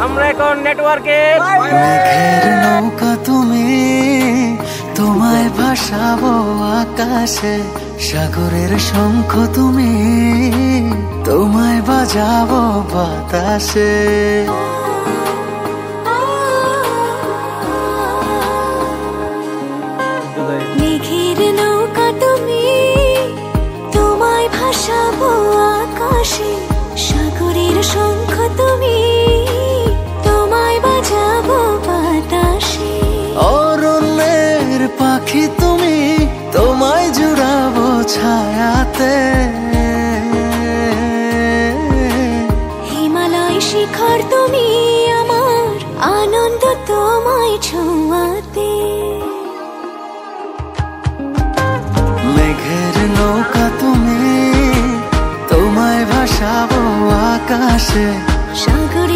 আমরা এখন নেটওয়ার্কে। মেঘের নৌকা তুমি, তোমায় ভাসাবো আকাশে। সাগরের শঙ্খ তুমি, তোমায় বাজাবো বাতাসে। মেঘের নৌকা তুমি, তোমায় ভাসাবো আকাশে। সাগরের শঙ্খ তুমি, তোমায় বাজাবো বাতাসে। অরণ্যের পাখি তুমি, তোমায় জুড়াবো ছায়াতে। হিমালয় শিখর তুমি, আমার আনন্দ তোমায় ছোঁয়াতে। মেঘের নৌকা তুমি, তোমায় ভাসাবো আকাশে। সাগরে